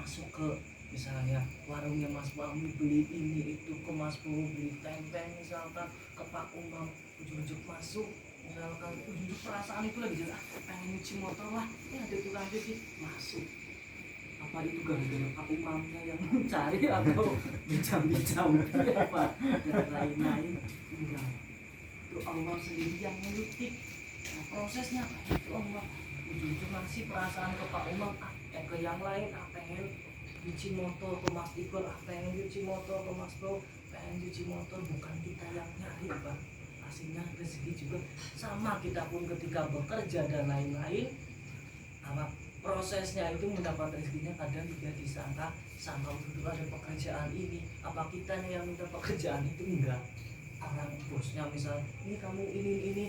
masuk ke misalnya warungnya Mas Fahmi beli ini itu, ke Mas Bowo beli tempe misalkan, ke Pak Umam ujuk-ujuk masuk misalkan, ujuk perasaan itu lagi pengen nyuci motor lah, ada tukang cuci masuk. Apa itu gara-gara Pak Umamnya yang mencari atau bijam-bijam apa dan lain-lain? Enggak, itu Allah sendiri yang menutik. Nah, prosesnya itu Allah ujuk-ujuk ngasih perasaan ke Pak Umam, ke yang lain, pengen cuci motor, ke Mas Iqbal, pengen cuci motor, ke Mas Bowo pengen cuci motor. Bukan kita yang nyari, Pak. Aslinya rezeki juga sama, kita pun ketika bekerja dan lain-lain, apa prosesnya itu mendapat rezekinya kadang tidak disangka untuk ada pekerjaan ini. Apa kitanya yang minta pekerjaan itu? Enggak, orang bosnya misal ini kamu ini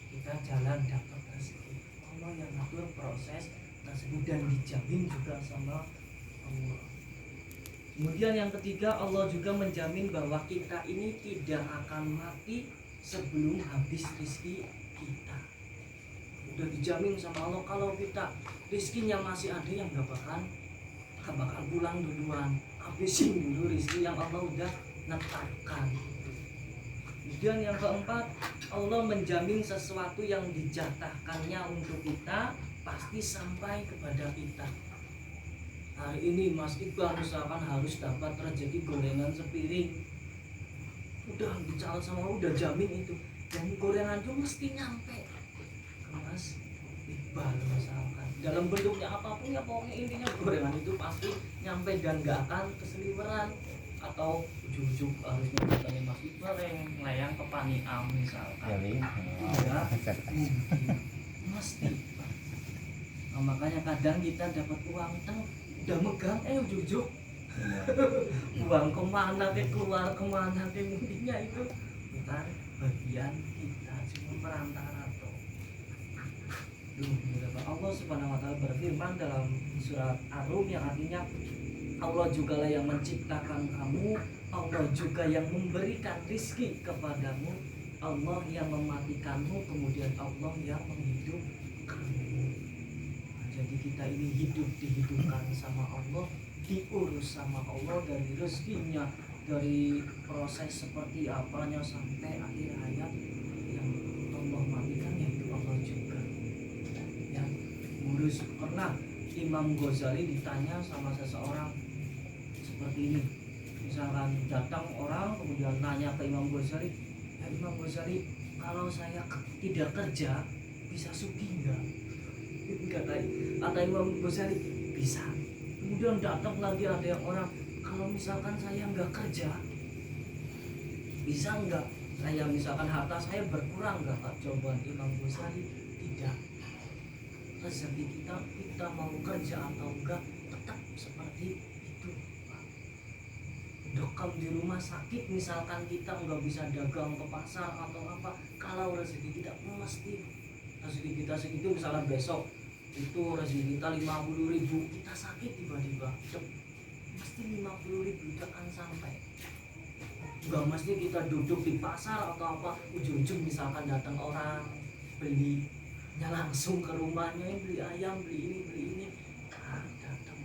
kita jalan dapat rezeki. Allah yang ngatur proses tersebut dan dijamin juga sama Allah. Kemudian yang ketiga, Allah juga menjamin bahwa kita ini tidak akan mati sebelum habis rezeki kita. Udah dijamin sama Allah, kalau kita rezekinya masih ada, yang gak bakal pulang duluan, habisin dulu rezeki yang Allah udah netapkan. Kemudian yang keempat, Allah menjamin sesuatu yang dijatahkannya untuk kita pasti sampai kepada kita. Hari ini Mas Iqbal misalkan harus dapat rezeki gorengan sepiring, udah bicara sama Allah, udah jamin itu, dan gorengan itu mesti nyampe ke Mas Iqbal misalkan dalam bentuknya apapun, ya pokoknya intinya gorengan itu pasti nyampe dan gak akan keseliweran atau ujung-ujung harus nyampe Mas Iqbal yang melayang ke Paniam misalkan. Ya, mesti. Nah, makanya kadang kita dapat uang udah megang, ujung-ujung uang kemana keluar kemana intinya itu bukan bagian kita, cuma perantara toh. Allah Subhanahu wa ta'ala berfirman dalam surat Ar-Rum yang artinya Allah juga lah yang menciptakan kamu, Allah juga yang memberikan rizki kepadamu, Allah yang mematikanmu, kemudian Allah yang menghidupkanmu. Jadi kita ini dihidupkan sama Allah, diurus sama Allah, dari rezekinya, dari proses seperti apanya sampai akhir hayat yang Allah matikan, yaitu Allah juga yang ngurus. Pernah Imam Ghazali ditanya sama seseorang seperti ini, misalkan datang orang kemudian nanya ke Imam Ghazali, ya Imam Ghazali, kalau saya tidak kerja bisa sugih enggak? Kata Imam Ghazali, bisa. Kemudian datang lagi ada yang orang, kalau misalkan saya nggak kerja bisa nggak? Saya misalkan harta saya berkurang nggak, Pak? Jawaban Imam Ghazali, tidak. Rezeki kita mau kerja atau enggak tetap seperti itu, Pak. Dokam di rumah sakit misalkan kita nggak bisa dagang ke pasar atau apa, kalau rezeki kita mesti rezeki kita segitu, misalnya besok itu rezeki kita 50.000, kita sakit tiba-tiba mesti 50.000 itu akan sampai. Gak mesti kita duduk di pasar atau apa, ujung-ujung misalkan datang orang belinya langsung ke rumahnya, beli ayam, beli ini datang,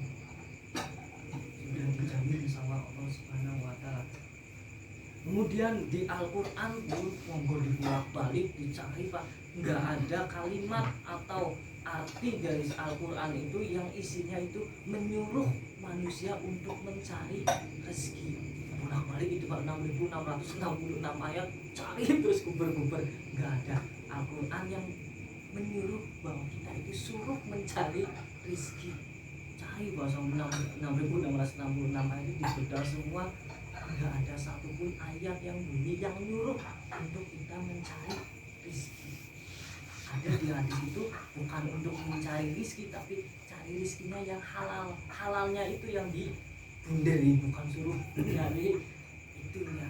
sudah dijamin sama Allah Subhanahu wa ta'ala. Kemudian di Al-Quran pun monggo dibolak-balik dicari, Pak, nggak ada kalimat atau arti dari Al-Quran itu yang isinya itu menyuruh manusia untuk mencari rezeki. Bolak-balik itu Pak, 6.666 ayat cari terus guber-guber, nggak ada Al-Quran yang menyuruh bahwa kita itu suruh mencari rezeki. Cari bahasa 6.666 ayat itu dibedah semua, nggak ada satupun ayat yang bunyi yang nyuruh untuk kita mencari rezeki. Ada di hadis itu bukan untuk mencari rezeki, tapi cari rezekinya yang halal. Halalnya itu yang dibunderi, bukan suruh nyari itunya.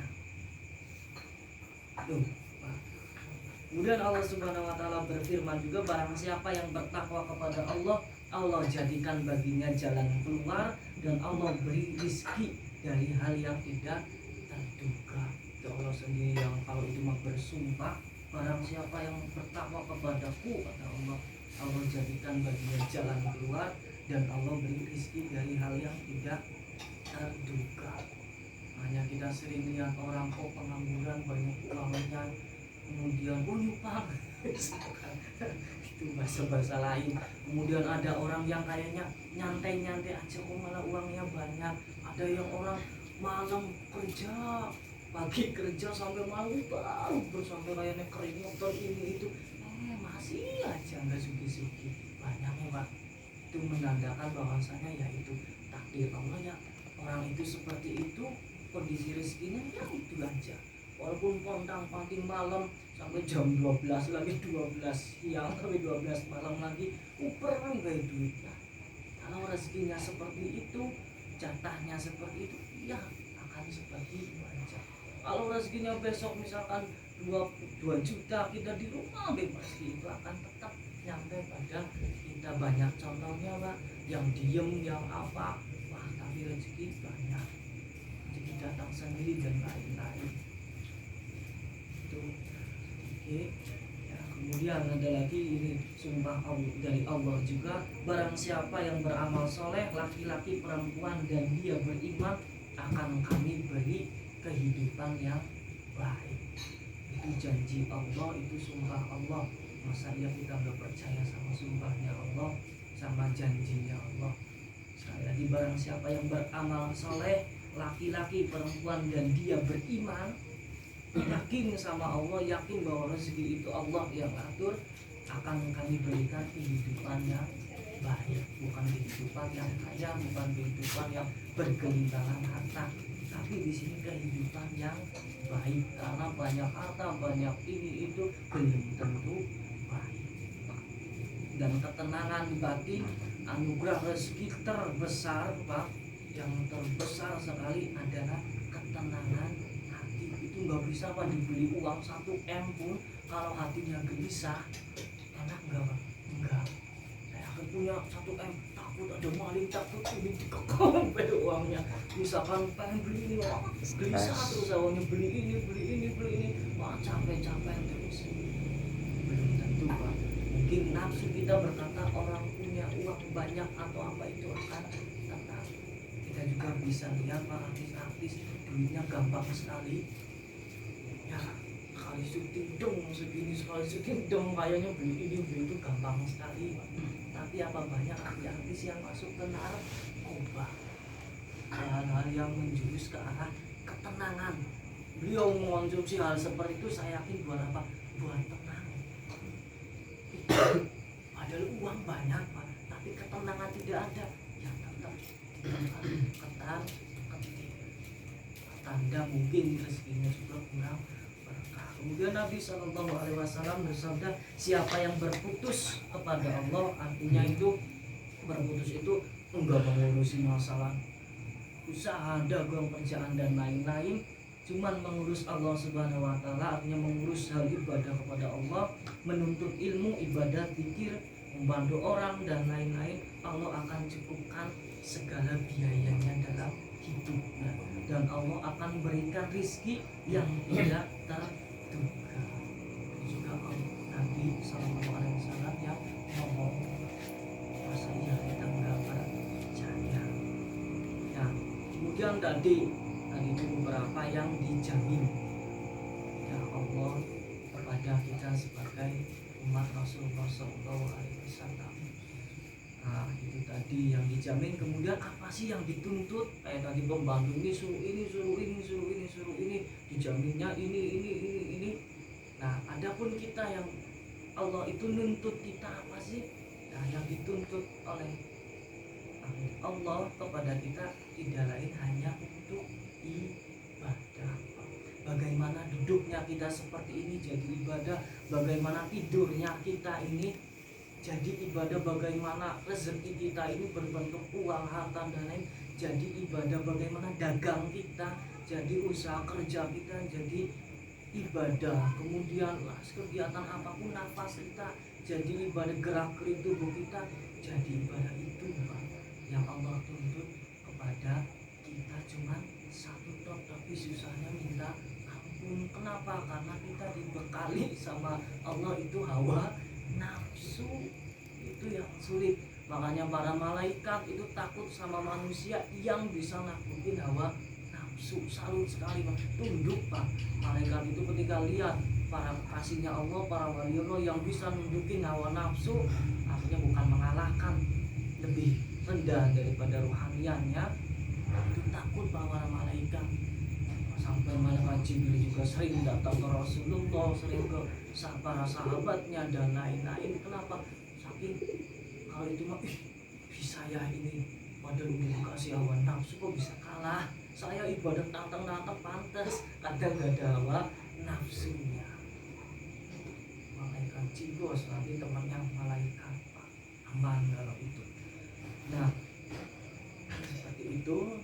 Kemudian Allah Subhanahu wa ta'ala berfirman juga, barang siapa yang bertakwa kepada Allah, Allah jadikan baginya jalan keluar dan Allah beri rezeki dari hal yang tidak terduga. Ya Allah sendiri yang kalau itu mah bersumpah, barang siapa yang bertakwa kepadaku, kata Allah, Allah jadikan baginya jalan keluar dan Allah beri rezeki dari hal yang tidak terduga. Hanya kita sering lihat orang kok pengangguran banyak uangnya, kemudian nyupang itu bahasa lain. Kemudian ada orang yang kayaknya nyantai-nyantai aja kok malah uangnya banyak. Ada yang orang malam kerja, pagi kerja sampai malam baru sampai kayaknya keringetan ini itu, masih aja nggak sugi-sugi. Banyak ya Pak. Itu menandakan bahwasanya ya itu takdir Allah ya, orang itu seperti itu, kondisi rezekinya ya itu aja. Walaupun pontang-panting malam sampai jam 12 lagi, 12 siang sampai 12 malam lagi, perang kayak duitnya. Kalau rezekinya seperti itu, jatahnya seperti itu, ya akan seperti itu aja. Kalau rezekinya besok misalkan 2 juta kita di rumah bebas, itu akan tetap nyampe pada kita. Banyak contohnya Pak, yang diem, yang apa, wah tapi rezeki banyak, rezeki datang sendiri dan lain-lain itu. Oke ya, kemudian ada lagi ini sumpah dari Allah juga, barang siapa yang beramal soleh, laki-laki perempuan, dan dia beriman, akan kami beri kehidupan yang baik. Itu janji Allah, itu sumpah Allah. Masa ya kita nggak percaya sama sumpahnya Allah, sama janjinya Allah? Sekali lagi, barang siapa yang beramal soleh, laki-laki perempuan, dan dia beriman, yakin sama Allah, yakin bahwa rezeki itu Allah yang atur, akan kami berikan kehidupan yang baik. Bukan kehidupan yang kaya, bukan kehidupan yang bergelimpangan harta, tapi di sini kehidupan yang baik. Karena banyak harta, banyak ini itu belum tentu baik. Dan ketenangan batin, anugerah rezeki terbesar Pak, yang terbesar sekali adalah ketenangan hati. Itu nggak bisa Pak dibeli uang 1 M pun, kalau hatinya gelisah, enak nggak Pak? Enggak. Saya akan punya 1 M, takut ada maling, takut ini dikekang pada uangnya. Misalkan pengen beli ini, wah gelisah terus awalnya, beli ini, wah capek terus. Belum tentu Pak. Mungkin nafsu kita berkata orang punya uang banyak atau apa itu akan tenang. Kita juga bisa lihat Pak, artis-artis duitnya gampang sekali ya, sekali syuting dong segini, sekali syuting dong kayaknya beli ini beli itu gampang sekali Pak. Tapi apa banyak artis yang masuk ke narkoba, hal-hal yang menjurus ke arah ketenangan. Beliau mengonsumsi hal seperti itu, saya yakin buat apa? Buat tenang. Padahal uang banyak Pak, tapi ketenangan tidak ada, ya tetap ketar ketir. Tanda mungkin rezekinya juga kurang berkah. Kemudian Nabi SAW bersabda, siapa yang berputus kepada Allah, artinya itu berputus itu enggak mengurusi masalah usaha, dagang, kerjaan dan lain-lain, cuman mengurus Allah Subhanahu wa taala, artinya mengurus hal ibadah kepada Allah, menuntut ilmu, ibadah, zikir, membantu orang dan lain-lain, Allah akan cukupkan segala biayanya dalam hidupnya, dan Allah akan berikan rizki yang tidak terduga. Juga Nabi SAW yang ngomong, masa iya kita nggak percaya. Nah, kemudian tadi itu beberapa yang dijamin ya Allah kepada kita sebagai umat Rasulullah SAW. Nah itu tadi yang dijamin. Kemudian apa sih yang dituntut? Kayak tadi pembantu ini suruh ini, dijaminnya ini. Nah adapun kita yang Allah itu nuntut kita apa sih? Nah yang dituntut oleh Allah kepada kita tidak lain hanya untuk ibadah. Bagaimana duduknya kita seperti ini jadi ibadah, bagaimana tidurnya kita ini jadi ibadah, bagaimana rezeki kita ini berbentuk uang, harta dan lain jadi ibadah, bagaimana dagang kita jadi usaha kerja kita jadi ibadah, kemudian kegiatan apapun nafas kita jadi ibadah, gerak-gerik tubuh kita jadi ibadah. Itu Pak yang Allah tuntut kepada kita, cuman satu tok, tapi susahnya minta ampun. Kenapa? Karena kita dibekali sama Allah itu hawa nafsu, itu yang sulit. Makanya para malaikat itu takut sama manusia yang bisa naklukin hawa nafsu. Salut sekali Pak, tunduk Pak. Malaikat itu ketika lihat para kasihnya Allah, para wali Allah yang bisa nunjukin hawa nafsu, artinya bukan mengalahkan, lebih rendah daripada rohaniannya, itu takut Pak para malaikat. Sampai malaikat Jibril juga sering datang ke Rasulullah, sering ke para sahabatnya dan lain-lain. Kenapa? Saking kalau itu mah bisa ya ini pada dikasih hawa nafsu kok bisa kalah. Saya ibadah tantang-tantang pantas, kadang gak ada hawa nafsunya. Malaikat Jibos nanti temannya malaikat Pak, aman kalau itu. Nah seperti itu